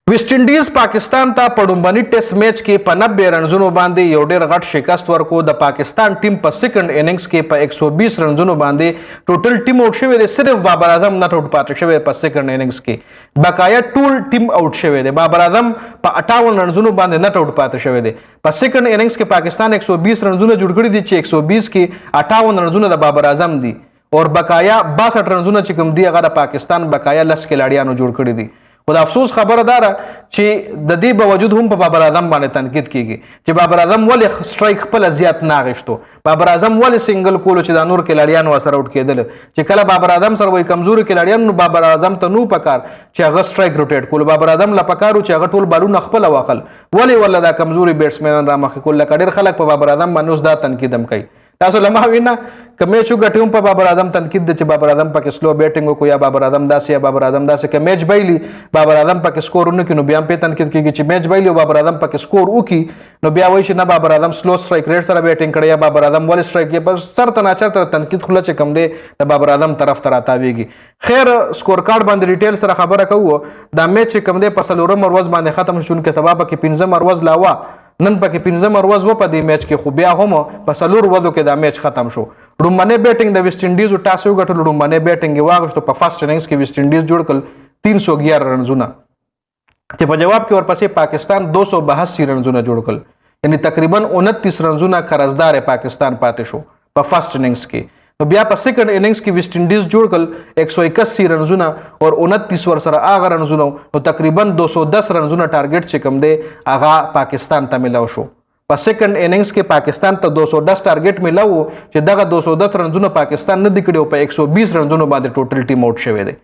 West Indies Pakistan ته په ډومبني ټیسټ میچ کې په 90 رنزونو باندې یو ډېر غټ شکست ورکو د پاکستان ټیم په سیکنډ اننګز کې په 120 رنزونو باندې ټوټل ټیم اوټ شوی دی صرف بابر اعظم نټ اوټ پاتې شوی په سیکنډ اننګز کې بقایا ټول ټیم اوټ شوی دی بابر اعظم په 58 رنزونو باندې نټ اوټ پاتې شوی دی په سیکنډ اننګز کې پاکستان 120 رنزونه جوړ کړي دي چې 120 کې 58 رنزونه د بابر اعظم دي اور بقایا 62 رنزونه چې کوم دی هغه د پاکستان بقایا لس کلاړیانو جوړ کړي دي خو د افسوس خبره ده چې د دې باوجود هم په بابر اعظم باندې تنقید کیږي چې بابر اعظم ولې سټرایک خپل زیات نه اخیستو بابر اعظم ولې سنگل کولو چې د نور کلاړیانو سره اوټ کېدل چې کله بابر اعظم سره وای کمزوري کلاړیان نو بابر اعظم ته نو پکار چې هغه سټرایک روټیټ کول بابر اعظم لا پکارو چې هغه ټول بالونه خپل واخل ولې ولا دا کمزوري بیټسمنان را مخ کول لکه ډېر خلک په بابر اعظم باندې اوس دا تنقید هم کوي تاسو لمه وینا کمه چې ګټوم په بابر اعظم تنقید د چې بابر اعظم پکې سلو بیټینګ کو یا بابر اعظم داسې یا بابر اعظم داسې کې میچ بایلی بابر اعظم پکې سکور نه کینو بیا په تنقید کیږي چې میچ بایلی او بابر اعظم پکې سکور وکي نو بیا وایي چې نه بابر اعظم سلو سټرایک ریټ سره بیټینګ کړی یا بابر اعظم ول سټرایک یې بس چرته نه چرته تنقید خله چې کم دی د بابر اعظم طرف ته راتاویږي خیر سکور کارت باندې ډیټیل سره خبره کوو دا میچ چې کم دی په څلورم ورځ باندې ختم شون کې تبا پکې 15 ورځ لاوا نن پکې 15 ورځ و په دې میچ کې خو بیا هم په څلور ورځو کې دا میچ ختم شو ډومبني بیټینګ د ویسټ انډیز او ټاس یو غټل ډومبني بیټینګ واغښتو په فرست اننګز کې ویسټ انډیز جوړ کړ 311 رنزونه چې په جواب کې ورپسې پاکستان 282 رنزونه جوړ کړ یعنی تقریبا 29 رنزونه قرضدار پاکستان پاتې شو په فرست اننګز کې نو بیا په سیکنډ اننګز کې ویسټ انډیز جوړ کړ 181 رنزونه او 29 ور سره هغه رنزونه نو تقریبا 210 رنزونه ټارګټ چې کم دی هغه پاکستان ته ملاو شو په سیکنډ اننګز کې پاکستان ته 210 ټارګټ ملاو چې دغه 210 رنزونه پاکستان نه دی کړي په 120 رنزونو باندې ټوټل ټیم اوټ شوی دی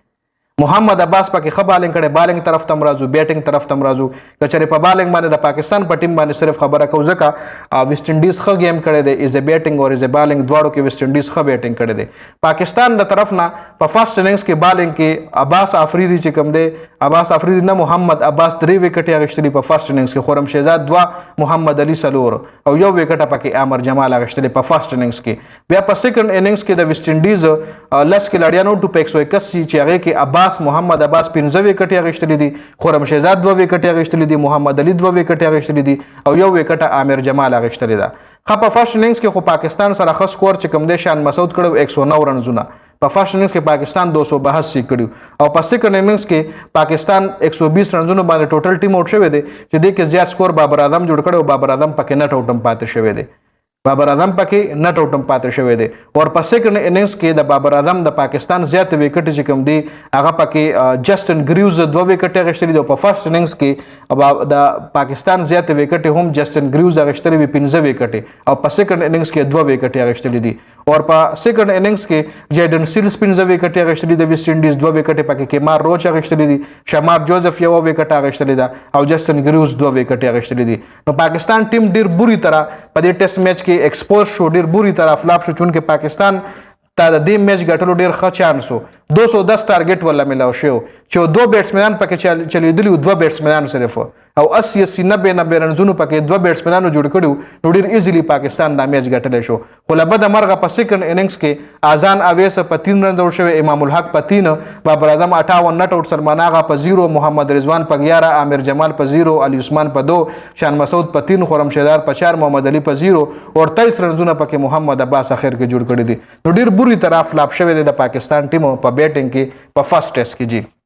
محمد عباس پکې ښه بالینګ کړي بالینګ طرف ته مرازو بیټینګ طرف ته مرازو کچره په بالینګ باندې د پاکستان په ټیم باندې صرف خبره کو ځکه ویسټ انډیز ښه گیم کړي دی از ا بیټینګ او از ا بالینګ دواړو کې ویسټ انډیز ښه بیټینګ کړي دی پاکستان د طرف نه په فرست اننګز کې بالینګ کې عباس افریدي چې کوم دی عباس افریدي نه محمد عباس 3 وکټ اخیستلی په فرست اننګز کې خورم شهزاد 2 محمد علي سلور او یو وکټ پکې عامر جمال اخیستلی په فرست اننګز کې بیا په سیکنډ اننګز کې د ویسټ انډیز لس کلاړیانو ټو په 181 چې هغه کې عباس محمد عباس 15 وکټ اخیستلی دي خورم شهزاد 2 وکټ اخیستلی دي محمد علي 2 وکټ اخیستلی دي او یو وکټ عامر جمال اخیستلی ده خو په فرست اننګز کې خو پاکستان سره ښه سکور چې کوم دی شان مسعود کړو 109 رنزونه په فرست اننګز کې پاکستان 282 کړو او په سیکنډ اننګز کې پاکستان 120 رنزونو باندې ټوټل ټیم اوټ شوی دی چې دې کې زیات سکور بابر اعظم جوړ کړو بابر اعظم پکې نټ اوټم پاتې شوی دی بابر اعظم پکې نټ اوټم پاتې شوی دی او په سیکنډ اننګز کې د بابر اعظم د پاکستان زیات وکټ چې کوم دی هغه پکې جسټن ګریوز 2 وکټ اخیستلی دی په فرست اننګز کې د پاکستان زیات وکټ هم جسټن ګریوز اخیستلی وی 15 وکټ او په سیکنډ اننګز کې 2 وکټ اخیستلی دي او په سیکنډ اننګز کې جیډن سیلز 15 وکټ اخیستلی دی ویسټ انډیز 2 وکټ پکې کیمار روچ اخیستلی دی شمار جوزف یو وکټ اخیستلی دی او جسټن ګریوز 2 وکټ اخیستلی دی نو پاکستان ټیم ډیر بری طرح په دې ټیسټ میچ کې ایکسپوز شو ډیر بری طرح فلاپ شو چونکه پاکستان ته د دې میچ ګټلو ډیر ښه چانس وو 210 ټارګټ ولا ملاو شو چې دو بیټسمنان پکې چلیدلی دو بیټسمنان صرف او 80 90 رنزونو پکې دو بیټسمنانو جوړ کړو نو ډیر ایزیلی پاکستان دا میچ ګټلی شو خو له بده مرغه په سیکنډ اننګز کې اذان اویس په 3 رن جوړ شوی امام الحق په 3 بابر اعظم 58 نټ اوټ سلمان آغا په 0 محمد رضوان په 11 عامر جمال په 0 علي عثمان په 2 شان مسعود په 3 خرم شهزاد په 4 محمد علي په 0 او 23 رنزونه پکې محمد عباس اخر کې جوړ کړی دي نو ډیر بری طرح فلاپ شوی دی د پاکستان ټیم په بیټینګ کې په فرست ټیسټ کې جی